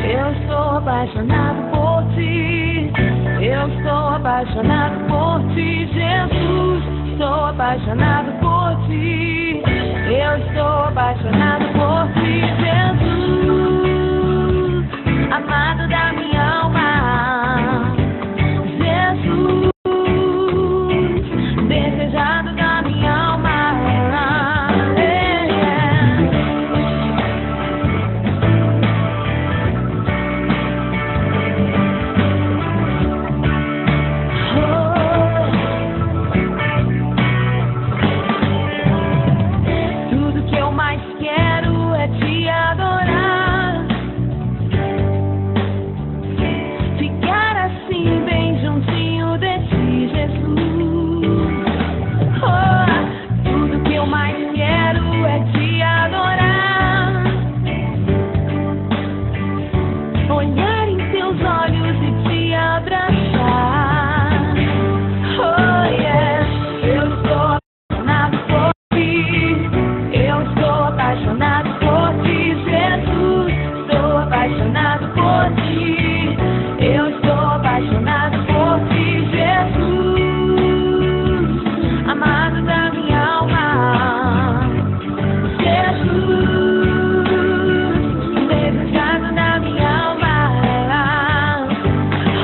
Eu estou apaixonado por ti. Eu estou apaixonado por ti, Jesus. Estou apaixonado por ti. Eu estou apaixonado por ti, Jesus. Amado da minha alma, Jesus. Desejado da minha alma. Te adorar, ficar assim bem juntinho de ti, Jesus. Oh, tudo que eu mais quero é te adorar, olhar em teus olhos e te abraçar. Oh, yeah. Eu estou apaixonado por ti. Eu estou apaixonado por ti, Jesus. Estou apaixonado por ti. Eu estou apaixonado por ti, Jesus. Amado da minha alma, Jesus. Desejado da minha alma.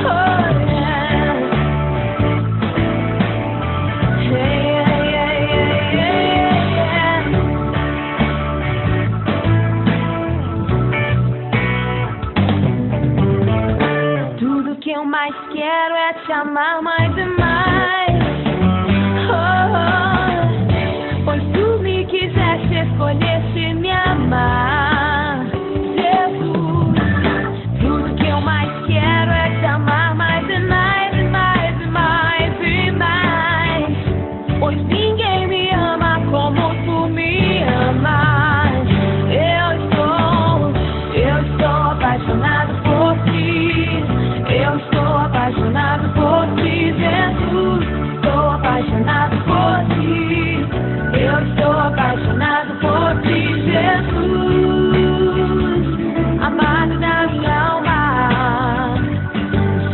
Oh, yeah. Yeah, yeah, yeah, yeah, yeah. Tudo que eu mais quero é te amar mais e mais. Oh, oh. Pois tu me quiseste, escolheste me amar, Jesus. Tudo que eu mais quero é te amar mais e mais e mais e mais e mais. Pois ninguém me ama como tu me amas. Eu estou apaixonado por ti. Eu estou apaixonado por ti, Jesus. Estou apaixonado por ti. Eu estou apaixonado por ti, Jesus. Amado da minha alma,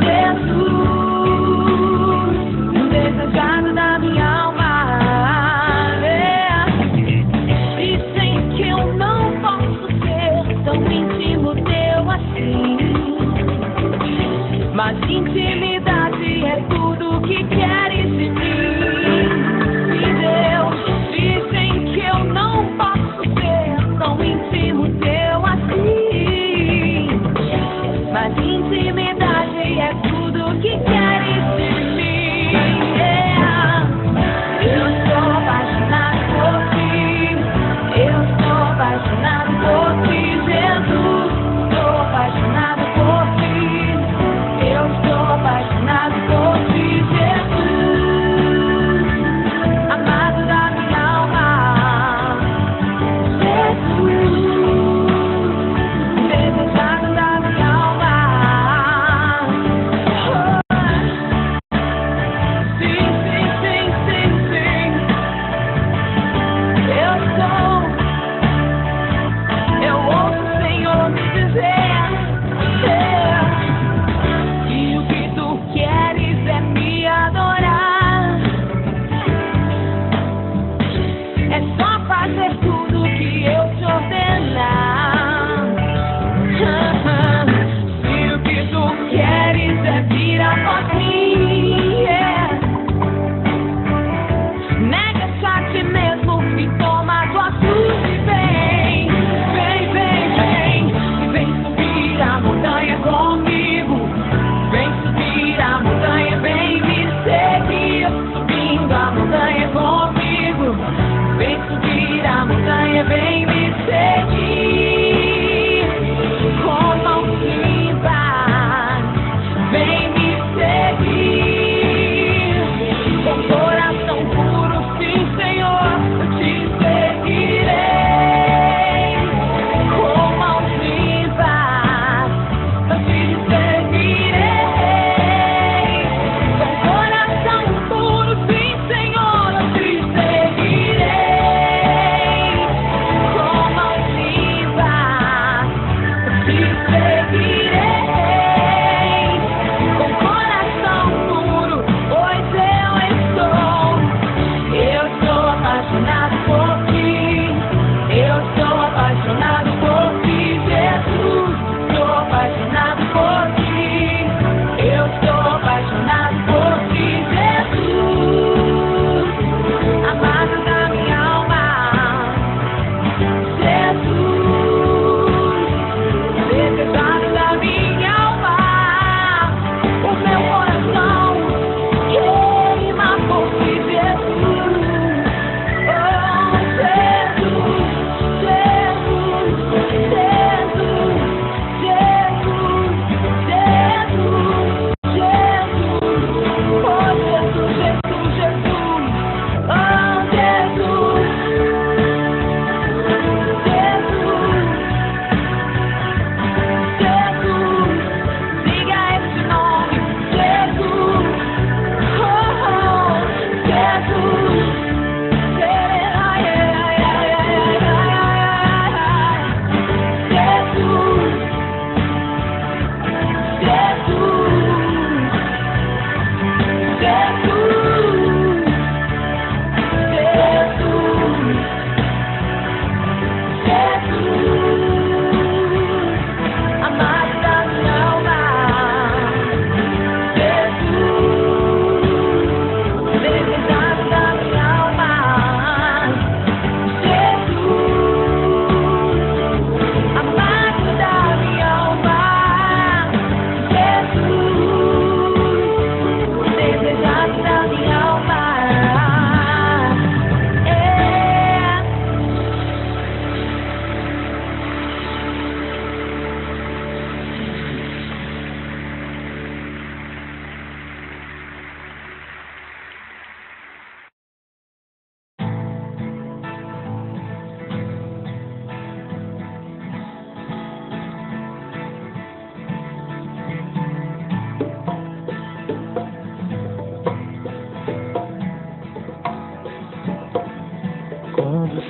Jesus. Desejado da minha alma. Dizem que eu não posso ser tão íntimo teu assim, mas intimidade é tudo que queres de mim. E Deus, dizem que eu não posso ser tão íntimo teu assim, mas intimidade é tudo que queres de mim. Yeah. Eu estou apaixonado por ti. Eu estou apaixonado por ti, Jesus. Estou apaixonado por ti. Eu estou apaixonado por ti, Jesus.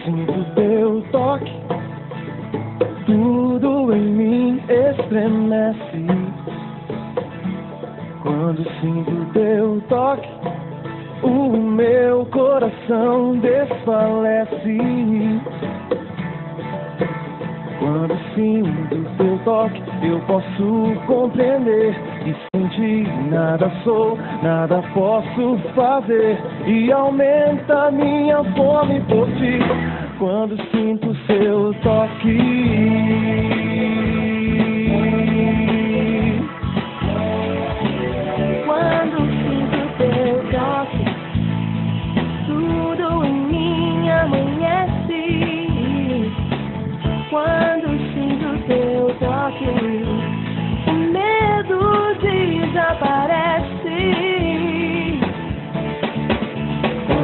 sinto teu toque, tudo em mim estremece. Quando sinto teu toque, o meu coração desfalece. Quando sinto teu toque, eu posso compreender e sentir. Nada sou, nada posso fazer, e aumenta minha fome por ti. Quando sinto seu toque, Quando sinto teu toque, tudo em mim amanhece. Quando sinto teu toque, o medo desaparece.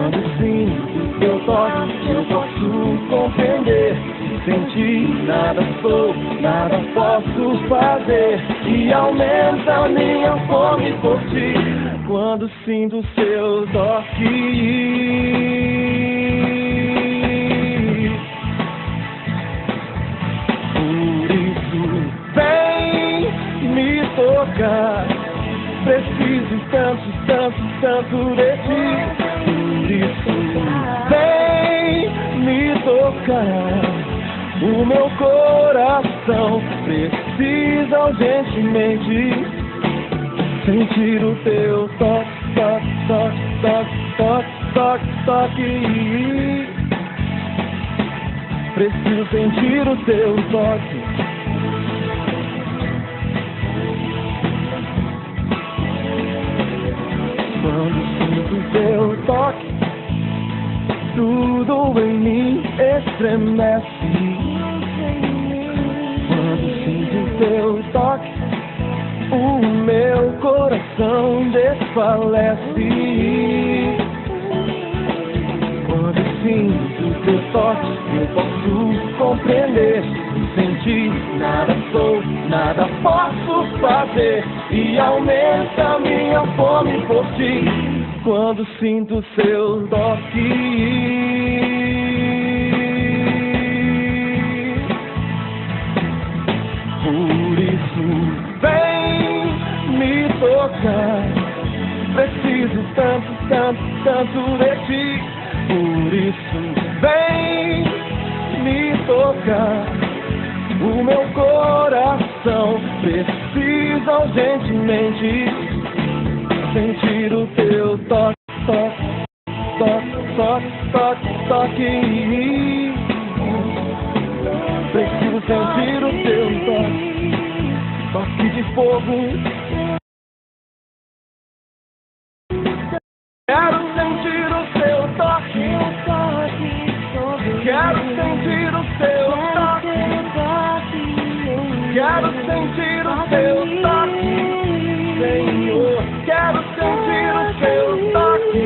quando sinto teu toque, eu posso compreender e sentir. Nada sou, nada posso fazer, e aumenta minha fome por ti. Quando sinto seu toque, por isso vem me tocar. Preciso tanto, tanto, tanto de ti. Por isso vem me tocar. O meu coração precisa urgentemente sentir o teu toque, toque, toque, toque, toque, toque, toque. Preciso sentir o teu toque. Quando sinto teu toque, tudo em mim estremece. Quando sinto teu toque, o meu coração desfalece. Quando sinto teu toque, eu posso compreender e sentir. Nada sou, nada posso fazer, e aumenta minha fome por ti. Quando sinto seu toque, por isso vem me tocar. Preciso tanto, tanto, tanto de ti. Por isso vem me tocar. O meu coração precisa urgentemente sentir o teu toque, toque, toque, toque, toque, toque. Preciso sentir o teu toque, toque de fogo. Quero sentir o teu toque, quero sentir o teu toque, quero sentir o teu toque, Senhor, quero sentir o teu toque.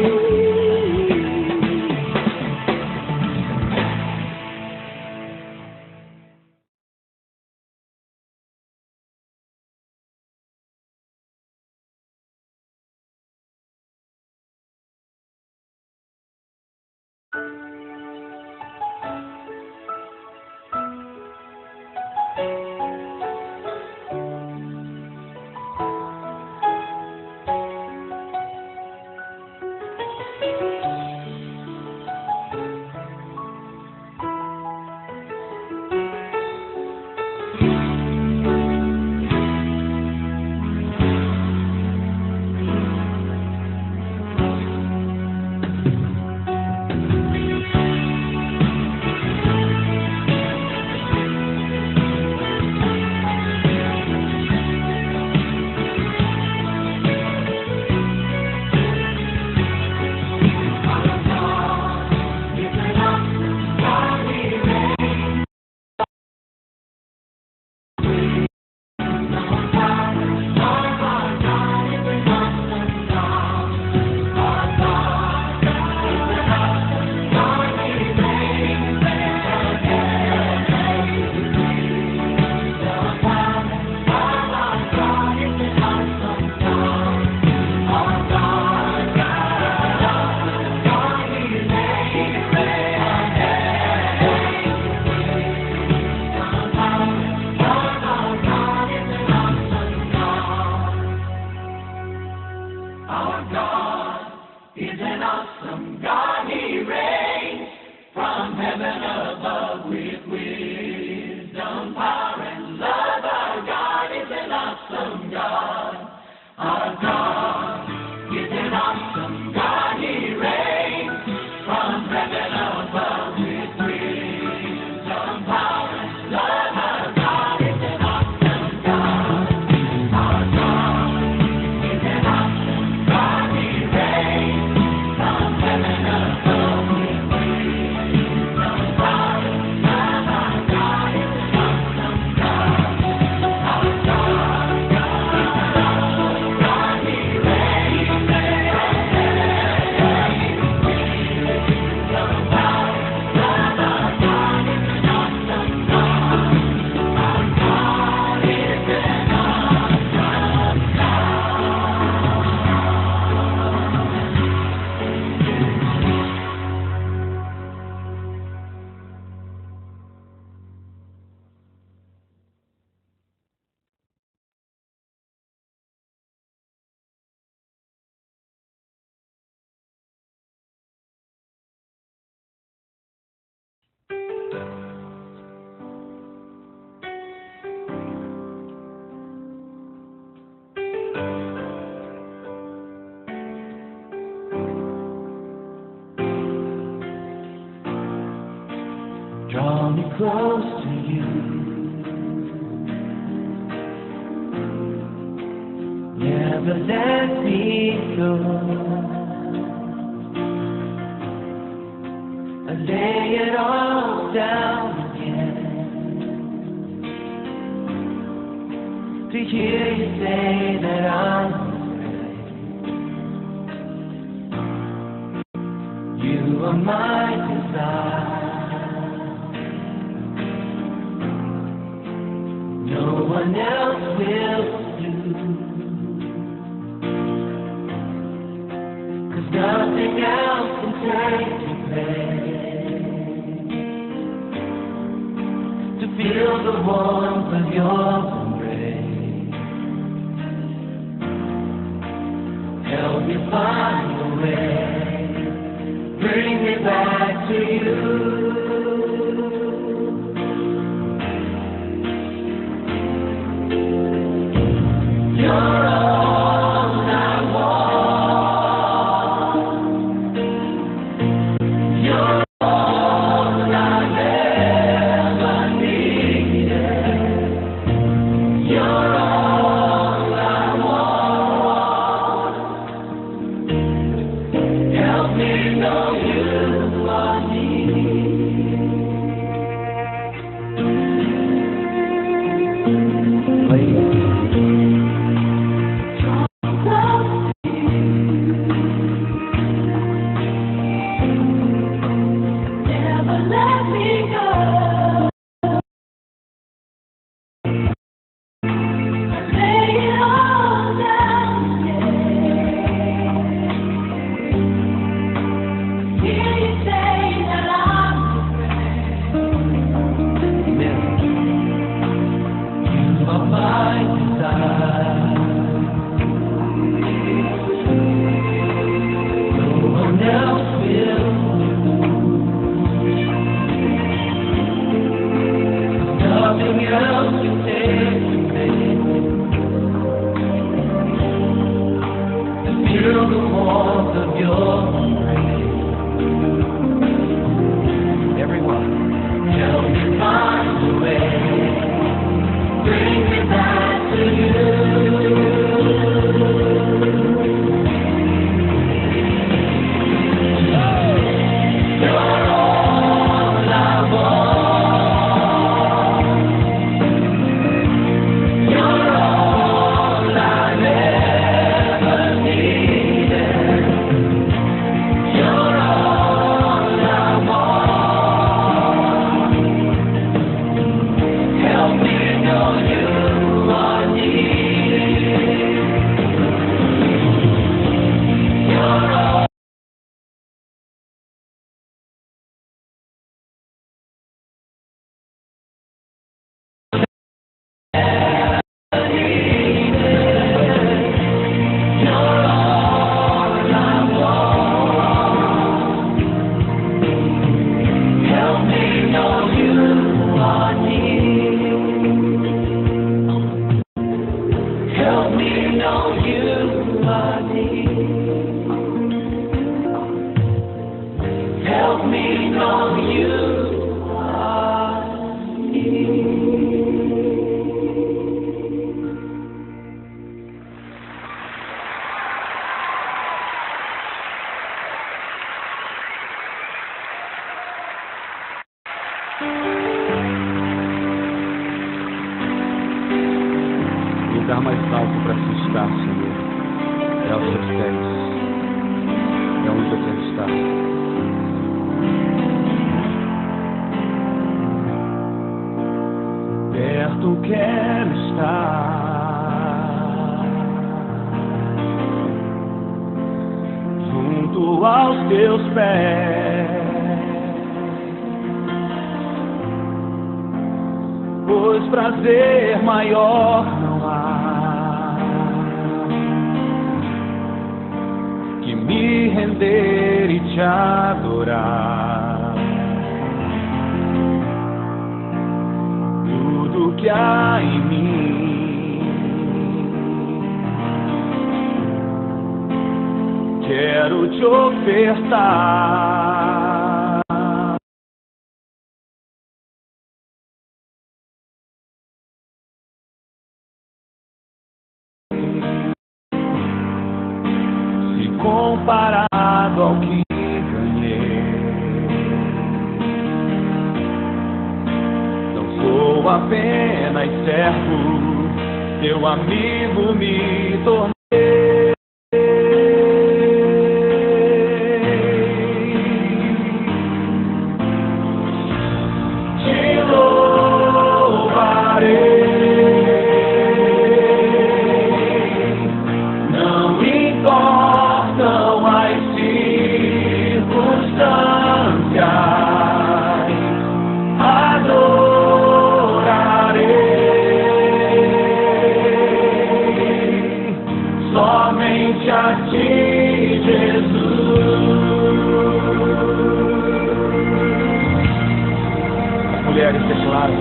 is an awesome God. He reigns from heaven above with wisdom, power, and love. Our God is an awesome God. Our God is an awesome God. He reigns from heaven above with wisdom, power, and love. Our God is an awesome God. Our God is an awesome God. He reigns from heaven above with wisdom, power, and love. Our God is an awesome God. Our God is an awesome God. He reigns from heaven above with wisdom, power, and love. Our God is an awesome God. Our God is an awesome Draw me close to you. Never let me go. I lay it all down again to hear you say that I'm afraid. You are my desire. No one else will do, 'cause nothing else can take your place. To feel the warmth of your embrace, help me find a way, bring me back to you. You're all I want. You're all I ever needed. You're all I want. Help me know you are near. Never let me go. I lay it all down again. Hear you lugar mais alto para se estar, Senhor, é aos teus pés. É onde eu quero estar. Perto quero estar, junto aos teus pés, pois prazer maior não há que me render e te adorar. Tudo que há em mim quero te ofertar. Se comparado ao que ganhei, não sou apenas servo, teu amigo me tornei. Mulheres, declaram.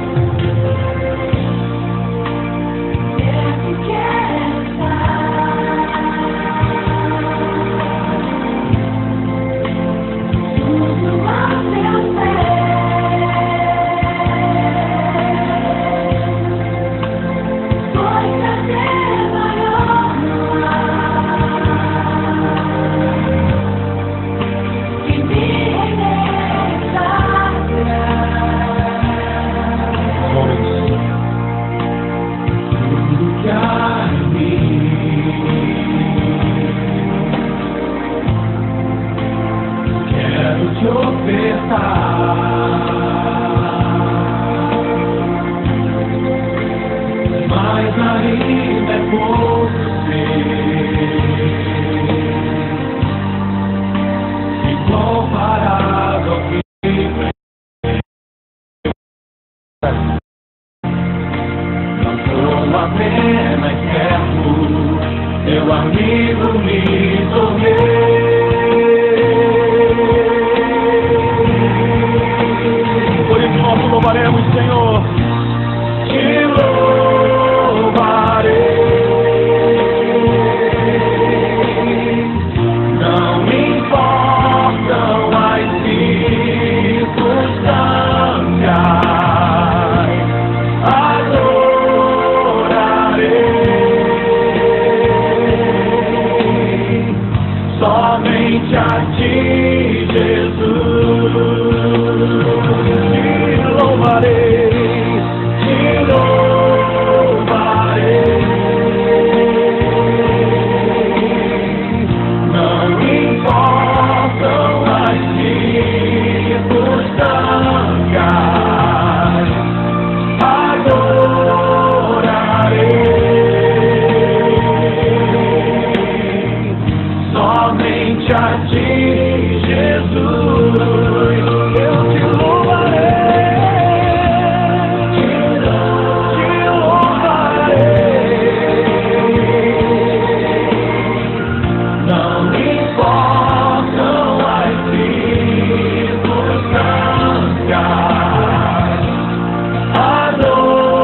Mas ainda é pouco se comparado ao que não sou apenas servo, teu amigo me tornei. Por isso nós louvaremos, Senhor. Te louvarei. Não importam as circunstâncias, adorarei somente a ti, Jesus. Te louvarei. Somente a ti, Jesus, eu te louvarei, te louvarei. Não importam as circunstâncias, adorarei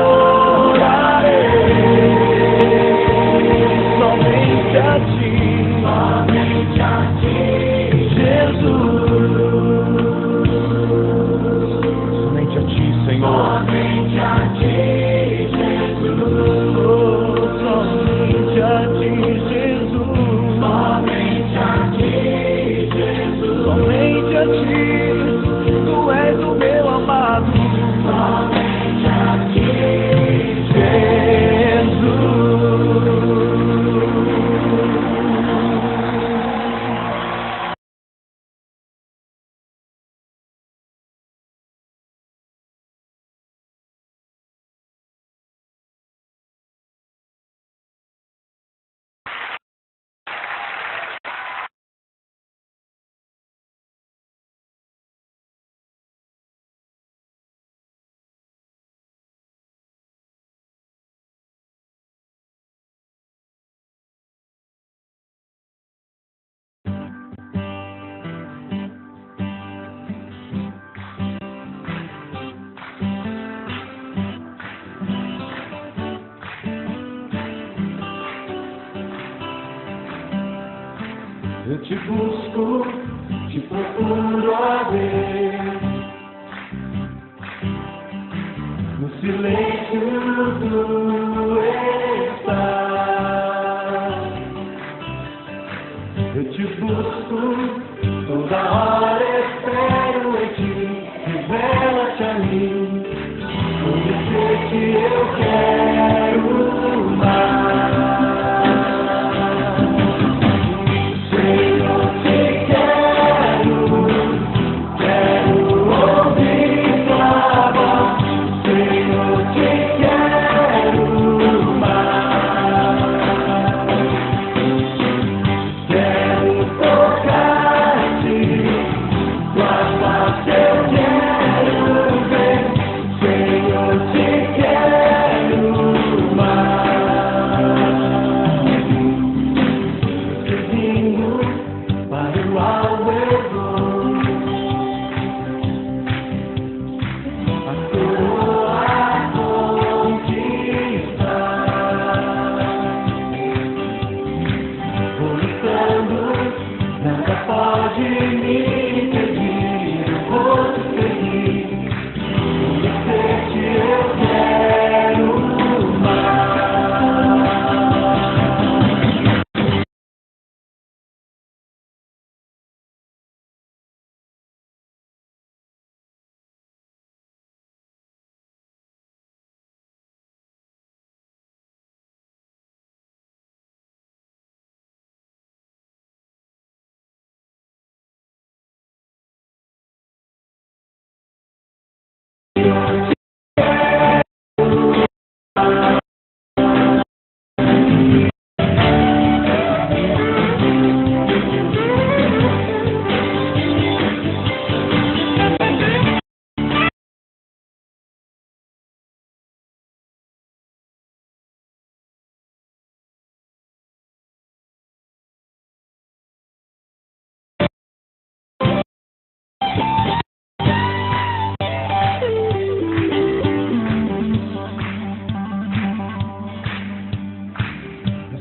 somente a ti. Jesus. Eu te busco, te procuro, ó Deus, no silêncio do estar. Eu te busco, toda hora espero em ti, revela-te a mim, conhecer-te eu quero mais. Senhor, te quero ouvir tua voz. Senhor, te quero mais. Quero tocar-te, tua face eu quero ver. Senhor, te quero mais. Seguindo para o alto eu vou, a coroa conquistar. Vou lutando, nada pode me impedir, eu vou te seguir, conhecer-te eu quero mais.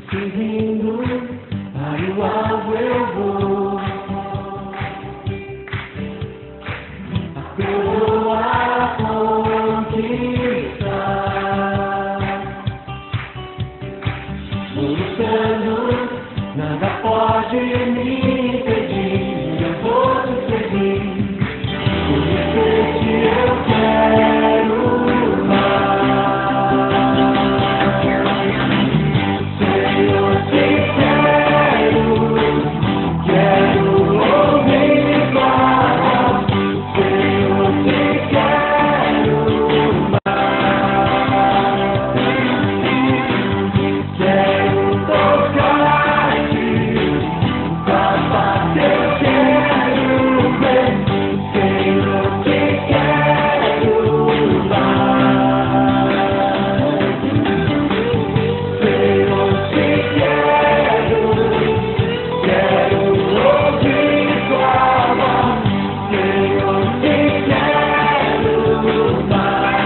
Seguindo para o alvo eu vou, a coroa conquistar. Vou lutando, nada pode me impedir, eu vou te seguir, conhecer-te eu quero mais. Senhor, te quero ouvir tua voz. Senhor, te quero mais. Quero tocar-te, tua face eu quero ver. Senhor, te quero mais. Senhor, te quero ouvir tua voz. Senhor, te quero mais.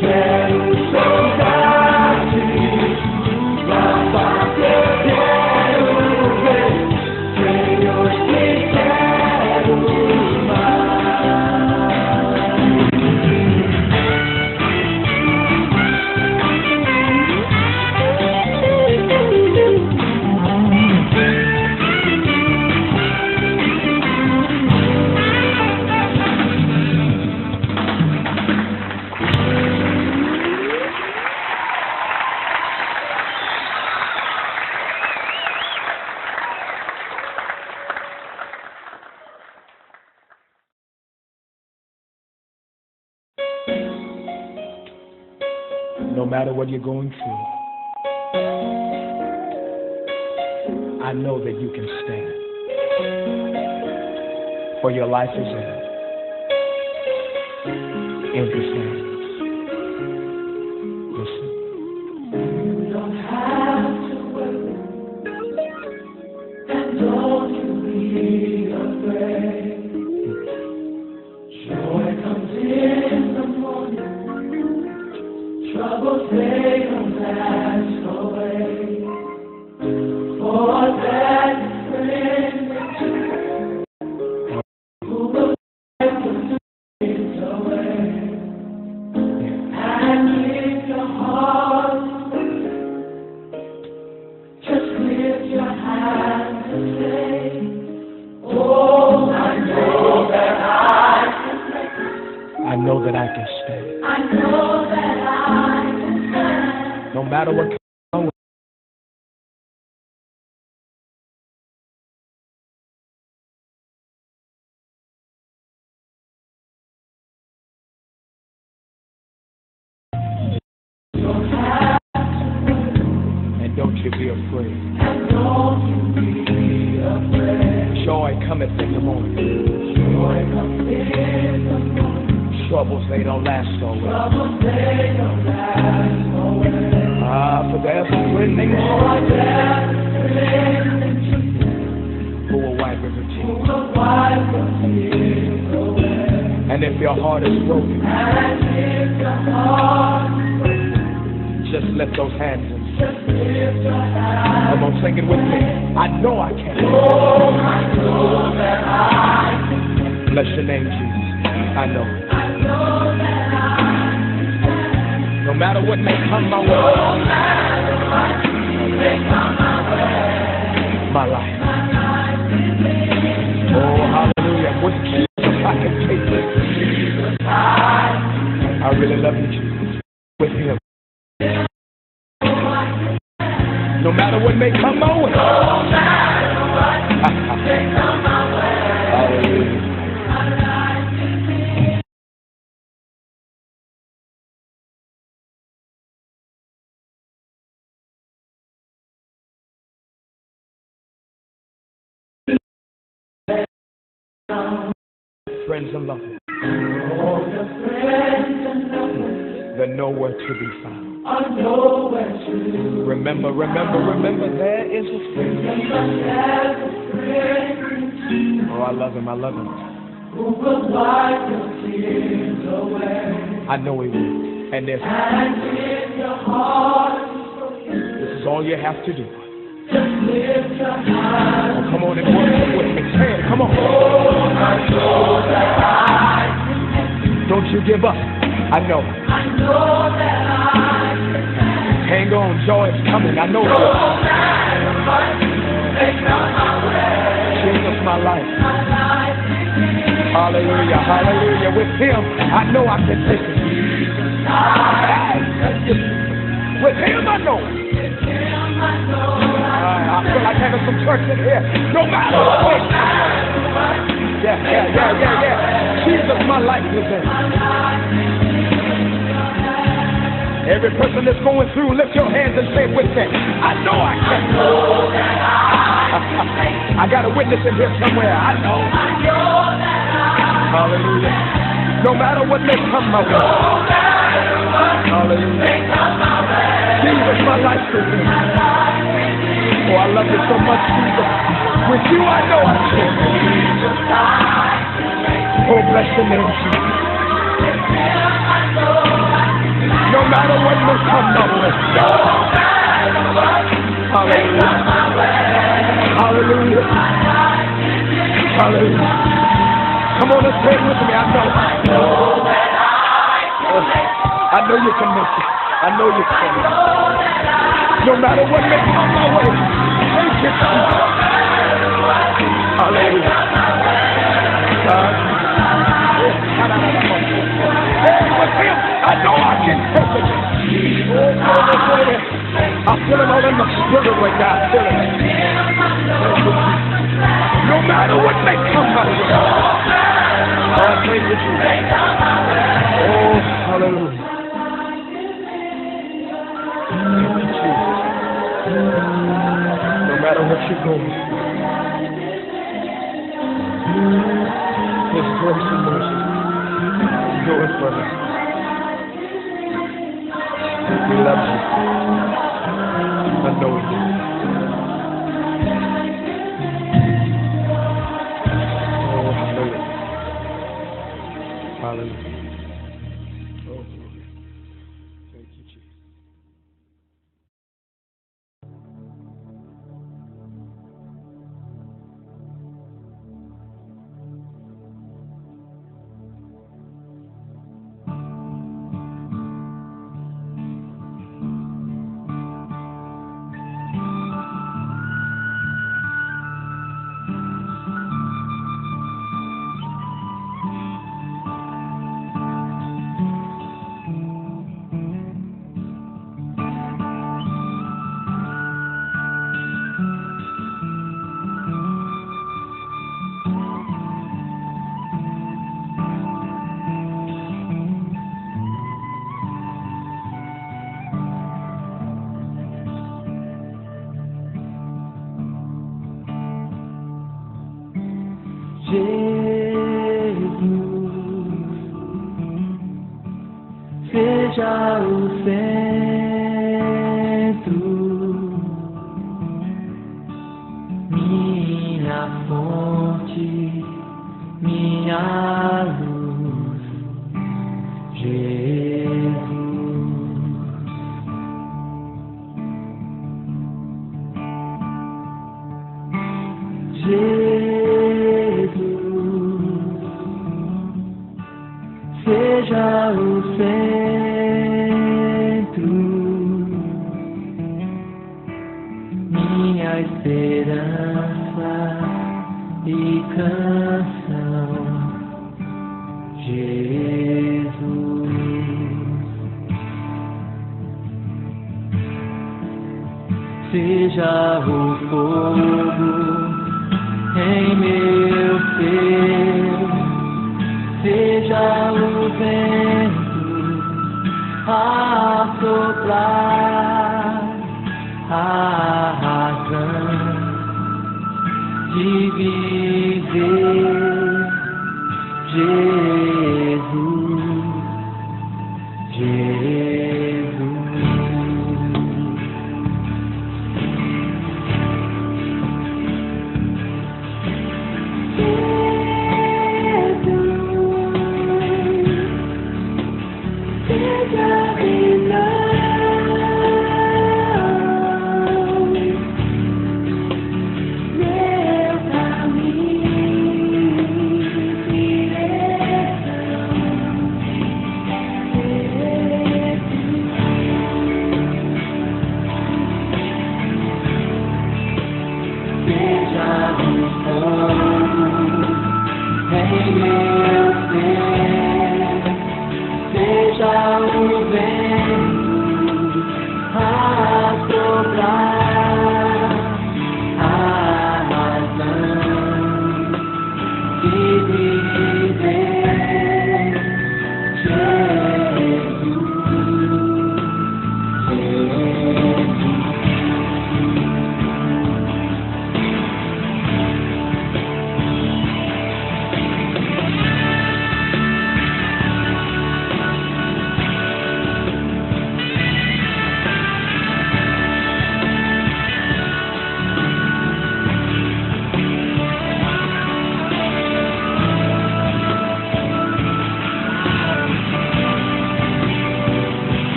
Quero tocar-te, tua face eu quero ver. Senhor, te quero mais. No matter what you're going through, I know that you can stand. For your life is in His hands. Listen. You don't have to worry, and don't you be afraid. Joy comes in the morning, troubles they don't last away. I know that I can stand. No matter what comes my way. And don't you be afraid. Joy cometh in the morning. Troubles, they don't last always. For there's a friend named who will wipe every tear. And if your heart is broken, just lift those hands and come on, sing it with me. I know I can. Bless your name, Jesus. I know. No matter what may come my way, my life. Oh, hallelujah. With Jesus, I can take it. I really love you, Jesus. With Him. No matter what may come my way. Hallelujah. Friends and lovers, they're nowhere to be found. Remember, there is a friend. Oh, I love Him. I know He will. And this is all you have to do. Oh, come on and worship with me. Say it, come on. Don't you give up. I know. Hang on, joy is coming. I know it. Jesus, my life. Hallelujah. With Him, I know I can take it. With Him, I know. I feel like having some church in here. No matter what. Yeah. Jesus, my life is in. Every person that's going through, lift your hands and say it with me. I know I can. I got a witness in here somewhere. I know. Hallelujah. No matter what may come my way. Hallelujah. Jesus, my life is in. Oh, I love you so much, Jesus. With you, I know I can. Oh, bless your name, Jesus. No matter what may come my way. Hallelujah. Come on, let's pray with me. I know you can make it. I know you can. No matter what may come my way. Thank you, Jesus. Hallelujah. With Him, I know I can take it. I feel it all in my spirit right now. I feel it. No matter what may come my way. Thank you, Jesus. Oh, hallelujah. Thank you, Jesus. No matter what you're going through, His grace and mercy go in front of you. He loves you. I know He does. Oh, hallelujah. Hallelujah. Oh, glory. Thank you, Jesus. Seja o centro, minha fonte, minha luz, Jesus. Seja o centro, minha esperança e canção, Jesus. Seja o fogo em meu ser, seja o vento a soprar, a razão de viver, Jesus, Jesus.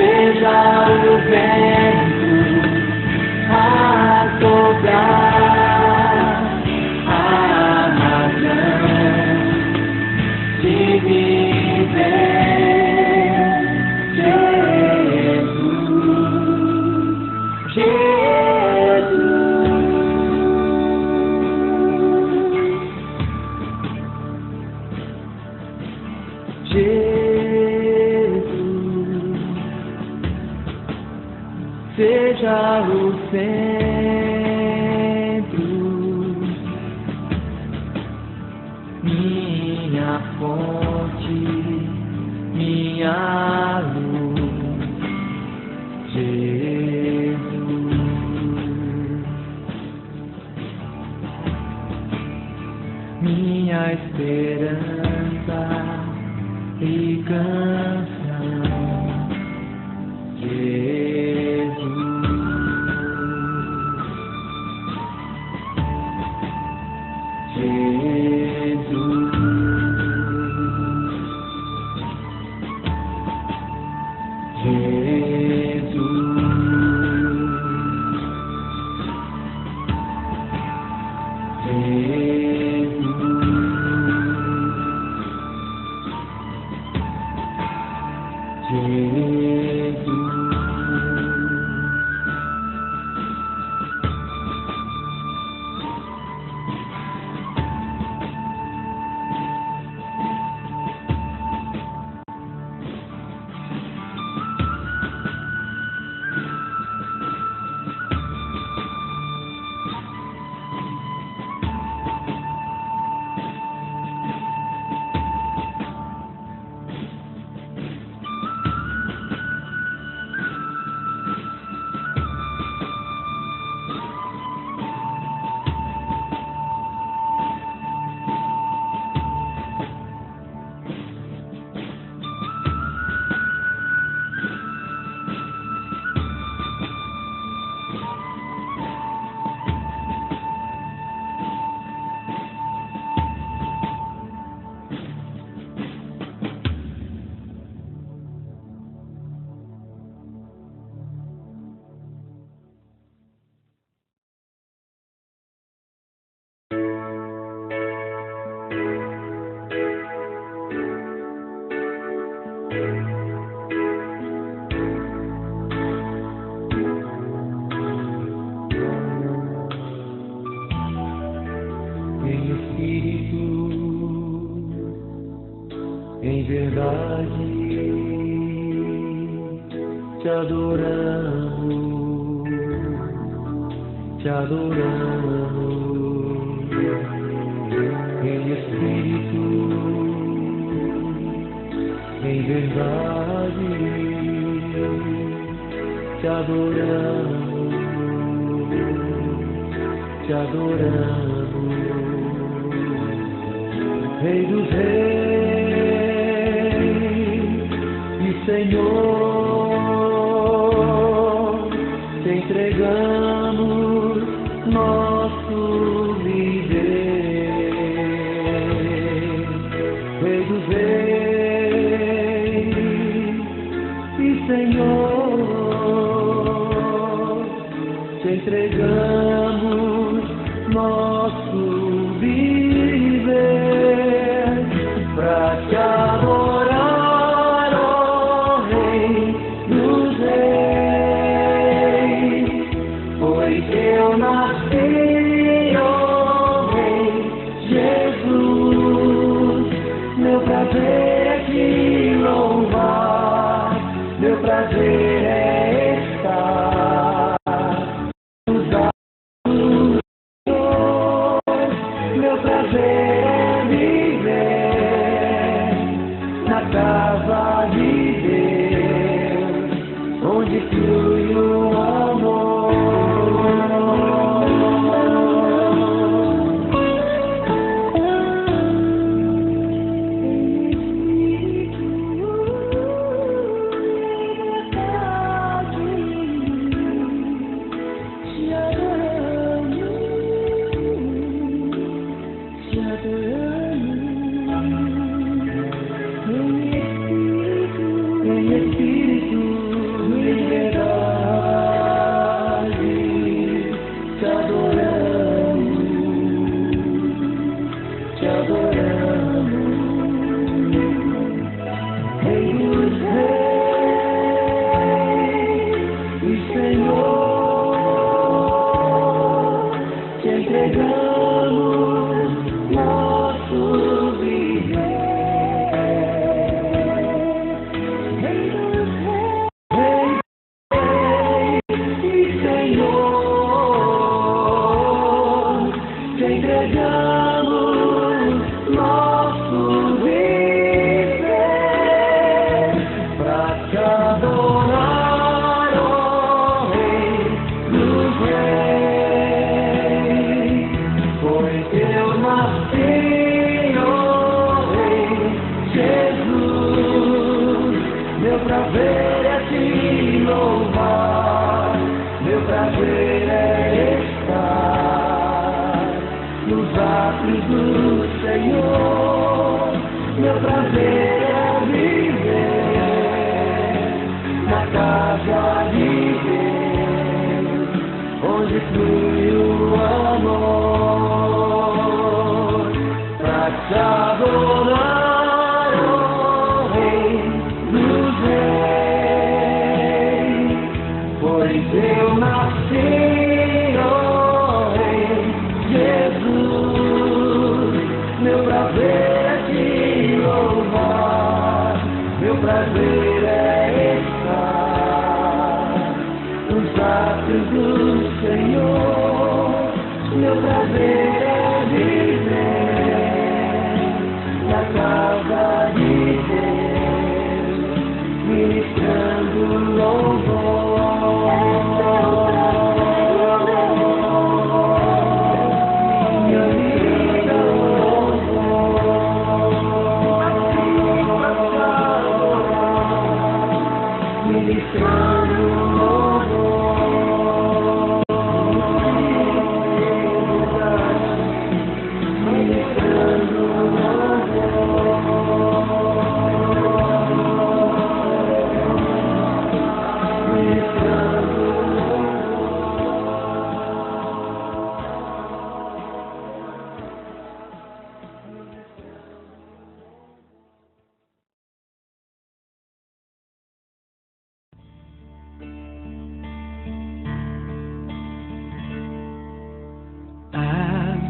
Seja o vento a soprar, a razão de viver, Jesus, seja o centro, minha fonte, minha luz, Jesus. Minha esperança e canção, Jesus, Jesus, Jesus, Em verdade te adoramos, te adoramos. Em espírito, em verdade te adoramos, te adoramos. Rei dos reis e Senhor, te entregamos nosso viver. Rei dos reis e Senhor, te entregamos nosso viver pra te adorar, ó Rei dos reis. Foi que eu nasci, ó Rei Jesus. Meu prazer é te louvar, meu prazer é estar nos atos do Senhor. Meu prazer é viver na casa de Deus, onde flui o amor.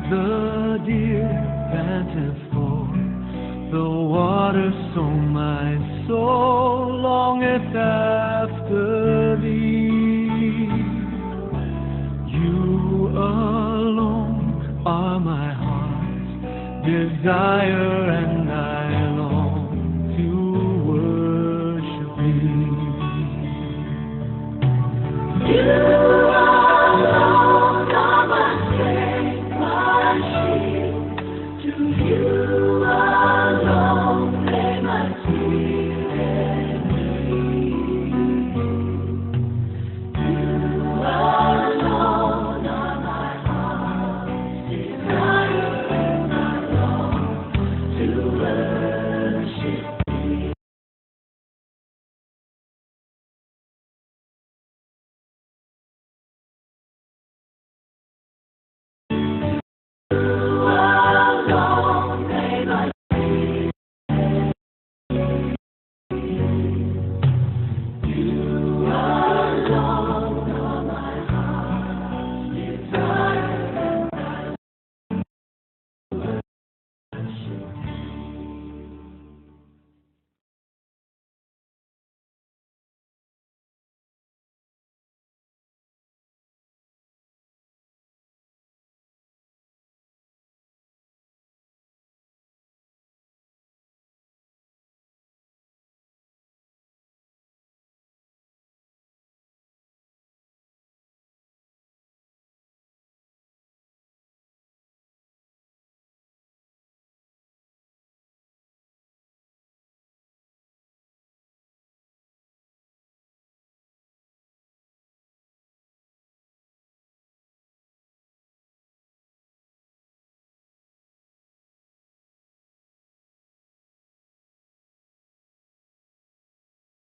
The deer panteth for the water Father, so my soul longeth after thee. You alone are my heart's desire, and I long